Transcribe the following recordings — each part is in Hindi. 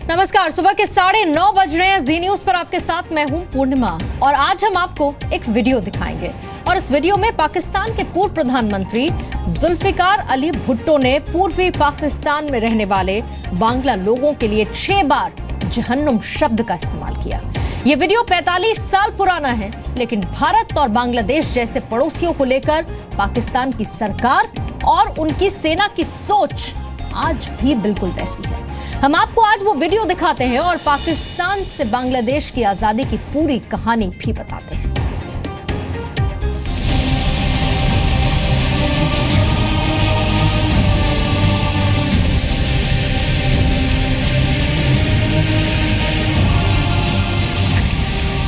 नमस्कार, सुबह के 9:30 बज रहे हैं। जी न्यूज पर आपके साथ मैं हूं पूर्णिमा और आज हम आपको एक वीडियो दिखाएंगे और इस वीडियो में पाकिस्तान के पूर्व प्रधानमंत्री जुल्फिकार अली भुट्टो ने पूर्वी पाकिस्तान में रहने वाले बांग्ला लोगों के लिए 6 बार जहन्नुम शब्द का इस्तेमाल किया। ये वीडियो 45 साल पुराना है, लेकिन भारत और बांग्लादेश जैसे पड़ोसियों को लेकर पाकिस्तान की सरकार और उनकी सेना की सोच आज भी बिल्कुल वैसी है। हम आपको आज वो वीडियो दिखाते हैं और पाकिस्तान से बांग्लादेश की आजादी की पूरी कहानी भी बताते हैं।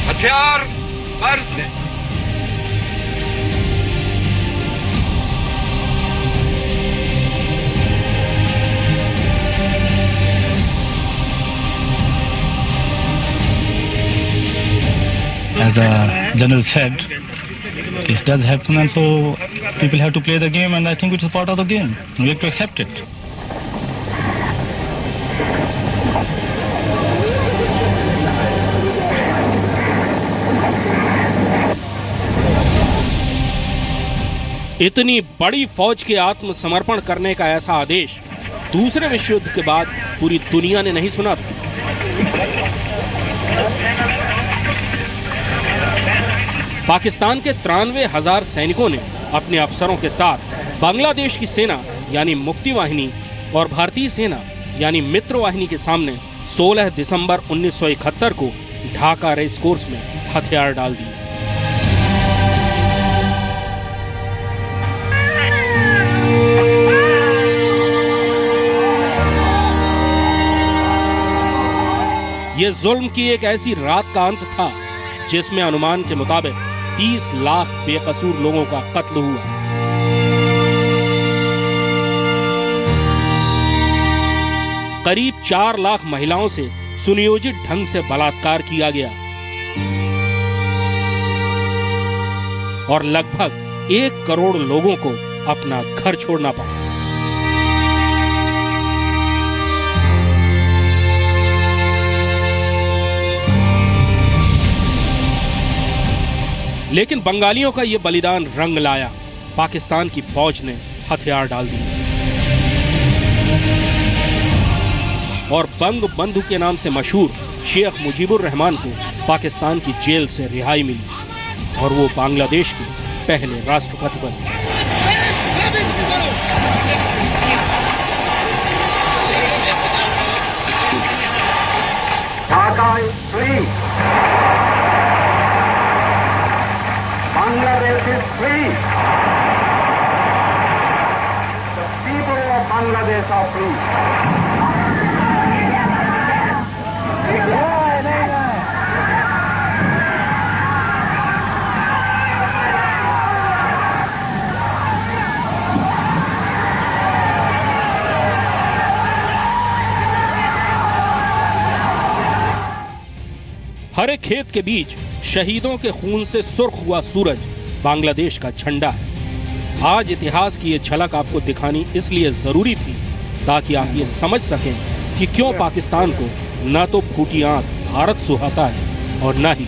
हथियार फर्ज As the general said, this does happen, and so people have to play the game, and I think it is part of the game. We have to accept it. इतनी बड़ी फौज के आत्मसमर्पण करने का ऐसा आदेश दूसरे विश्व युद्ध के बाद पूरी दुनिया ने नहीं सुना था। पाकिस्तान के 93,000 सैनिकों ने अपने अफसरों के साथ बांग्लादेश की सेना यानी मुक्ति वाहिनी और भारतीय सेना यानी मित्र वाहिनी के सामने 16 दिसंबर 1971 को ढाका रेस कोर्स में हथियार डाल दिए। ये जुल्म की एक ऐसी रात का अंत था जिसमें अनुमान के मुताबिक 30 लाख बेकसूर लोगों का कत्ल हुआ। करीब 4 लाख महिलाओं से सुनियोजित ढंग से बलात्कार किया गया और लगभग 1 करोड़ लोगों को अपना घर छोड़ना पड़ा। लेकिन बंगालियों का यह बलिदान रंग लाया। पाकिस्तान की फौज ने हथियार डाल दिए और बंग बंधु के नाम से मशहूर शेख मुजीबुर रहमान को पाकिस्तान की जेल से रिहाई मिली और वो बांग्लादेश के पहले राष्ट्रपति बने। Bangladesh is free. The people of Bangladesh are free. हरे खेत के बीच शहीदों के खून से सुर्ख हुआ सूरज बांग्लादेश का झंडा है। आज इतिहास की ये झलक आपको दिखानी इसलिए जरूरी थी ताकि आप ये समझ सकें कि क्यों पाकिस्तान को न तो फूटी आंख भारत सुहाता है और न ही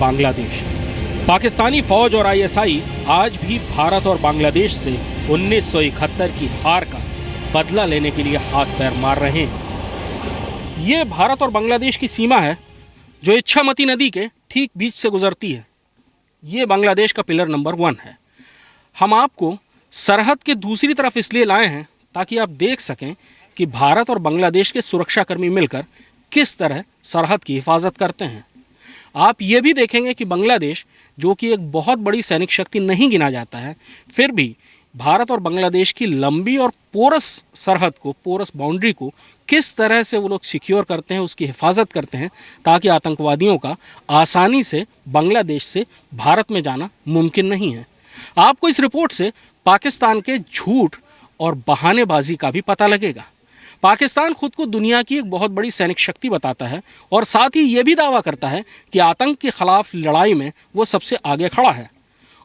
बांग्लादेश। पाकिस्तानी फौज और आईएसआई आज भी भारत और बांग्लादेश से 1971 की हार का बदला लेने के लिए हाथ पैर मार रहे हैं। ये भारत और बांग्लादेश की सीमा है जो इच्छामती नदी के ठीक बीच से गुजरती है। ये बांग्लादेश का पिलर नंबर 1 है। हम आपको सरहद के दूसरी तरफ इसलिए लाए हैं ताकि आप देख सकें कि भारत और बांग्लादेश के सुरक्षाकर्मी मिलकर किस तरह सरहद की हिफाजत करते हैं। आप ये भी देखेंगे कि बांग्लादेश, जो कि एक बहुत बड़ी सैनिक शक्ति नहीं गिना जाता है, फिर भी भारत और बांग्लादेश की लंबी और पोरस सरहद को, पोरस बाउंड्री को किस तरह से वो लोग सिक्योर करते हैं, उसकी हिफाजत करते हैं ताकि आतंकवादियों का आसानी से बांग्लादेश से भारत में जाना मुमकिन नहीं है। आपको इस रिपोर्ट से पाकिस्तान के झूठ और बहानेबाजी का भी पता लगेगा। पाकिस्तान खुद को दुनिया की एक बहुत बड़ी सैनिक शक्ति बताता है और साथ ही ये भी दावा करता है कि आतंक के खिलाफ लड़ाई में वो सबसे आगे खड़ा है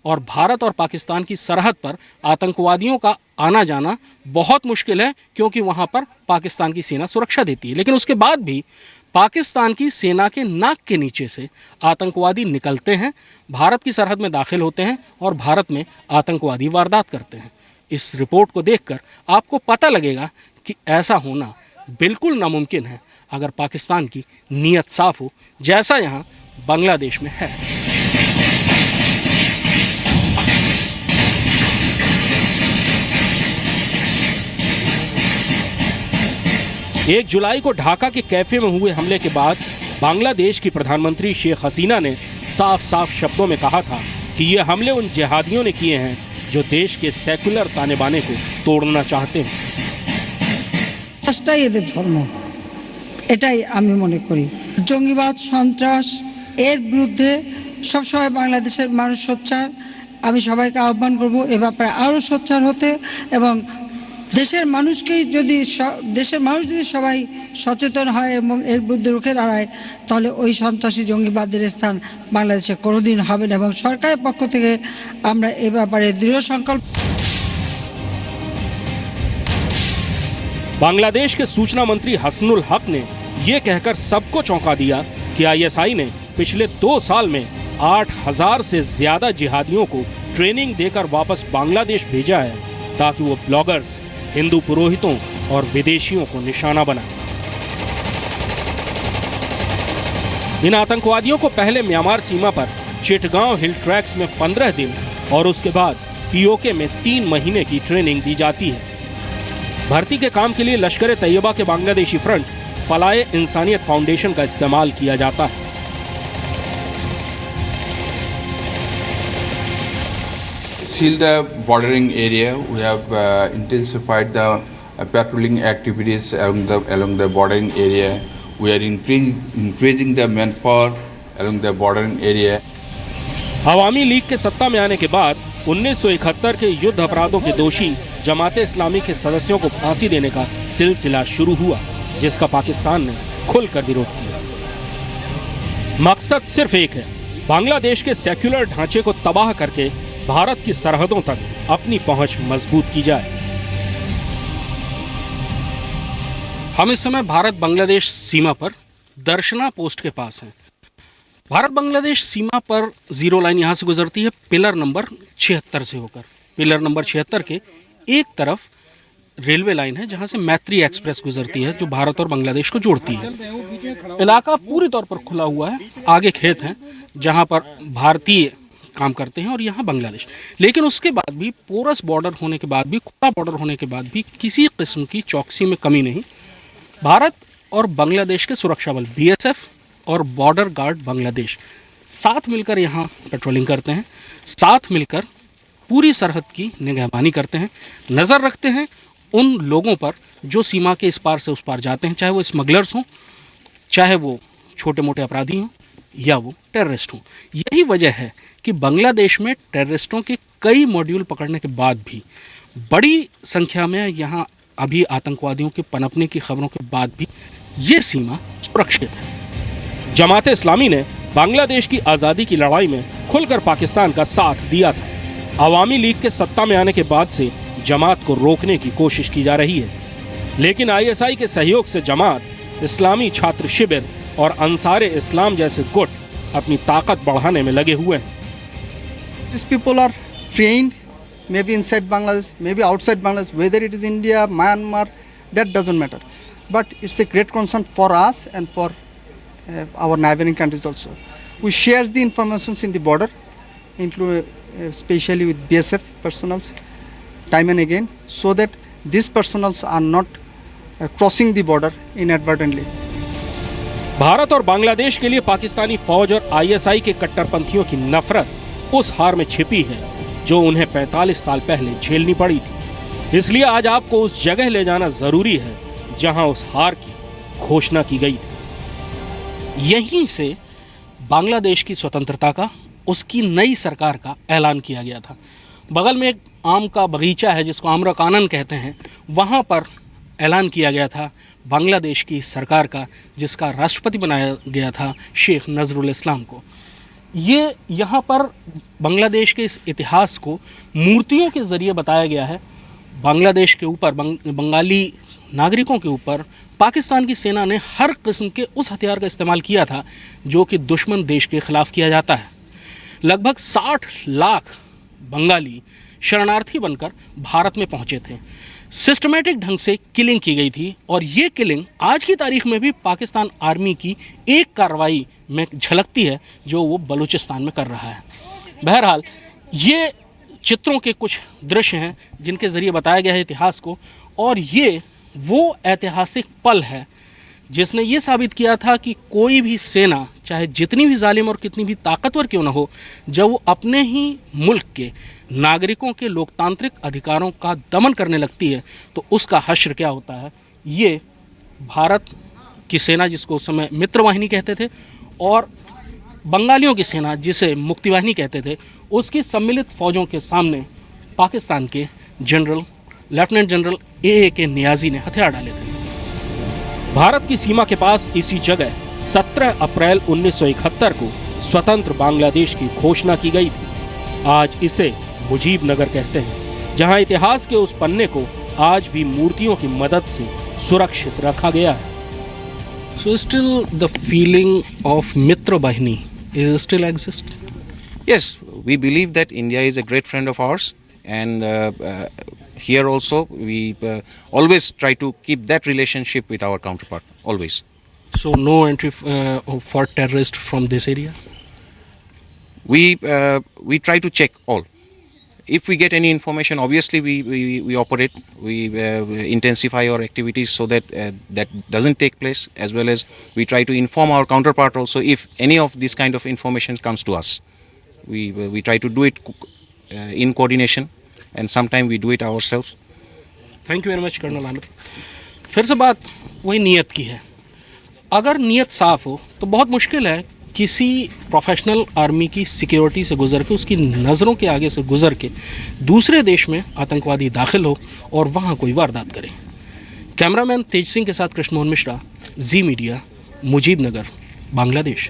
और भारत और पाकिस्तान की सरहद पर आतंकवादियों का आना जाना बहुत मुश्किल है, क्योंकि वहाँ पर पाकिस्तान की सेना सुरक्षा देती है। लेकिन उसके बाद भी पाकिस्तान की सेना के नाक के नीचे से आतंकवादी निकलते हैं, भारत की सरहद में दाखिल होते हैं और भारत में आतंकवादी वारदात करते हैं। इस रिपोर्ट को देखकर आपको पता लगेगा कि ऐसा होना बिल्कुल नामुमकिन है अगर पाकिस्तान की नीयत साफ हो, जैसा यहाँ बांग्लादेश में है। 1 जुलाई को ढाका के कैफे में हुए हमले के बाद बांग्लादेश की प्रधानमंत्री शेख हसीना ने साफ साफ शब्दों में कहा था कि ये हमले उन जिहादियों ने किए हैं जो देश के सेकुलर ताने बाने को तोड़ना चाहते हैं। এদের ধর্ম, এটাই আমি মনে করি। জঙ্গিবাদ, সন্ত্রাস এর বিরুদ্ধে সবসময় বাংলাদেশের মানুষ সোচ্চার। আমি সবাইকে আহ্বান করব এ ব্যাপারে আরও সোচ্চার হতে, এবং দেশের মানুষকেই যদি দেশের মানুষ যদি সবাই সচেতন হয় এবং এর বিরুদ্ধে রুখে দাঁড়ায়, তাহলে ওই সন্ত্রাসী জঙ্গিবাদের স্থান বাংলাদেশে কোনোদিন হবে না। এবং সরকারের পক্ষ থেকে আমরা এ ব্যাপারে দৃঢ় সংকল্প। बांग्लादेश के सूचना मंत्री हसनुल हक ने यह कहकर सबको चौंका दिया कि आईएसआई ने पिछले 2 साल में 8000 से ज्यादा जिहादियों को ट्रेनिंग देकर वापस बांग्लादेश भेजा है, ताकि वो ब्लॉगर्स, हिंदू पुरोहितों और विदेशियों को निशाना बनाए। इन आतंकवादियों को पहले म्यांमार सीमा पर चिटगांव हिल ट्रैक्स में 15 दिन और उसके बाद पीओके में 3 महीने की ट्रेनिंग दी जाती है। भर्ती के काम के लिए लश्कर तैयबा के बांग्लादेशी फ्रंट फलाए इंसानियत फाउंडेशन का इस्तेमाल किया जाता है। Seal the bordering area. We have intensified the patrolling activities along the bordering area. We are increasing the manpower along the bordering area. Awami league के सत्ता में आने के बाद 1971 के युद्ध अपराधों के दोषी जमाते इस्लामी के सदस्यों को फांसी देने का सिलसिला शुरू हुआ, जिसका पाकिस्तान ने खुलकर विरोध किया। मकसद सिर्फ एक है, बांग्लादेश के सेक्युलर ढांचे को तबाह करके भारत की सरहदों तक अपनी पहुंच मजबूत की जाए। हम इस समय भारत बांग्लादेश सीमा पर दर्शना पोस्ट के पास हैं। भारत बांग्लादेश सीमा पर जीरो लाइन यहाँ से गुजरती है पिलर नंबर 76 से होकर। पिलर नंबर 76 के एक तरफ रेलवे लाइन है जहाँ से मैत्री एक्सप्रेस गुजरती है, जो भारत और बांग्लादेश को जोड़ती है। इलाका पूरी तौर पर खुला हुआ है, आगे खेत हैं जहाँ पर भारतीय काम करते हैं और यहाँ बांग्लादेश। लेकिन उसके बाद भी पोरस बॉर्डर होने के बाद भी, खुला बॉर्डर होने के बाद भी किसी किस्म की चौकसी में कमी नहीं। भारत और बांग्लादेश के सुरक्षा बल बीएसएफ और बॉर्डर गार्ड बांग्लादेश साथ मिलकर यहाँ पेट्रोलिंग करते हैं, साथ मिलकर पूरी सरहद की निगहबानी करते हैं, नज़र रखते हैं उन लोगों पर जो सीमा के इस पार से उस पार जाते हैं, चाहे वो स्मगलर्स हों, चाहे वो छोटे मोटे अपराधी हों या वो टेररिस्ट हों। यही वजह है कि बांग्लादेश में टेररिस्टों के कई मॉड्यूल पकड़ने के बाद भी, बड़ी संख्या में यहाँ अभी आतंकवादियों के पनपने की खबरों के बाद भी ये सीमा सुरक्षित है। जमाते इस्लामी ने बांग्लादेश की आज़ादी की लड़ाई में खुलकर पाकिस्तान का साथ दिया था। अवामी लीग के सत्ता में आने के बाद से जमात को रोकने की कोशिश की जा रही है, लेकिन आईएसआई के सहयोग से जमात, इस्लामी छात्र शिविर और अंसारे इस्लाम जैसे गुट अपनी ताकत बढ़ाने में लगे हुए हैं। These people are trained, maybe inside Bangladesh, maybe outside Bangladesh, whether it is India, Myanmar, that doesn't matter. But it's a great concern for us and for our neighboring countries also. We share the information in the border, including especially with BSF personals, time and again, so that these personals are not crossing the border inadvertently. Bharat और बांग्लादेश के लिए पाकिस्तानी फौज और आईएसआई के कट्टरपंथियों की नफरत उस हार में छिपी है जो उन्हें 45 साल पहले झेलनी पड़ी थी। इसलिए आज आपको उस जगह ले जाना जरूरी है जहां उस हार की घोषणा की गई थी। यहीं से बांग्लादेश की स्वतंत्रता का, उसकी नई सरकार का ऐलान किया गया था। बगल में एक आम का बगीचा है जिसको आम्र कानन कहते हैं, वहाँ पर ऐलान किया गया था बांग्लादेश की सरकार का, जिसका राष्ट्रपति बनाया गया था शेख नजरुल इस्लाम को। ये यहाँ पर बांग्लादेश के इस इतिहास को मूर्तियों के ज़रिए बताया गया है। बांग्लादेश के ऊपर, बंगाली नागरिकों के ऊपर पाकिस्तान की सेना ने हर किस्म के उस हथियार का इस्तेमाल किया था जो कि दुश्मन देश के ख़िलाफ़ किया जाता है। लगभग 60 लाख बंगाली शरणार्थी बनकर भारत में पहुँचे थे। सिस्टमेटिक ढंग से किलिंग की गई थी और ये किलिंग आज की तारीख में भी पाकिस्तान आर्मी की एक कार्रवाई में झलकती है जो वो बलूचिस्तान में कर रहा है। बहरहाल ये चित्रों के कुछ दृश्य हैं जिनके ज़रिए बताया गया है इतिहास को, और ये वो ऐतिहासिक पल है जिसने ये साबित किया था कि कोई भी सेना चाहे जितनी भी जालिम और कितनी भी ताकतवर क्यों ना हो, जब वो अपने ही मुल्क के नागरिकों के लोकतांत्रिक अधिकारों का दमन करने लगती है तो उसका हश्र क्या होता है। ये भारत की सेना, जिसको उस समय मित्रवाहिनी कहते थे, और बंगालियों की सेना जिसे मुक्तिवाहिनी कहते थे, उसकी सम्मिलित फ़ौजों के सामने पाकिस्तान के लेफ्टिनेंट जनरल A.A.K. नियाज़ी ने हथियार डाले थे। भारत की सीमा के पास इसी जगह 17 अप्रैल 1971 को स्वतंत्र बांग्लादेश की घोषणा की गई थी। आज इसे मुजीब नगर कहते हैं, जहां इतिहास के उस पन्ने को आज भी मूर्तियों की मदद से सुरक्षित रखा गया है। So still the feeling of Mitra Bahini is still exist? Yes, we believe that India is a great friend of ours, and here also we always try to keep that relationship with our counterpart, always. So no entry for terrorists from this area? We try to check all. If we get any information, obviously we operate, we intensify our activities so that that doesn't take place, as well as we try to inform our counterpart also if any of this kind of information comes to us. We try to do it in coordination, and sometimes we do it ourselves. Thank you very much colonel Aamir. फिर से बात वही नीयत की है। अगर नीयत साफ़ हो तो बहुत मुश्किल है किसी प्रोफेशनल आर्मी की सिक्योरिटी से गुजर के, उसकी नज़रों के आगे से गुजर के दूसरे देश में आतंकवादी दाखिल हो और वहाँ कोई वारदात करे। कैमरामैन तेज सिंह के साथ कृष्ण मोहन मिश्रा, जी मीडिया, मुजीब नगर, बांग्लादेश।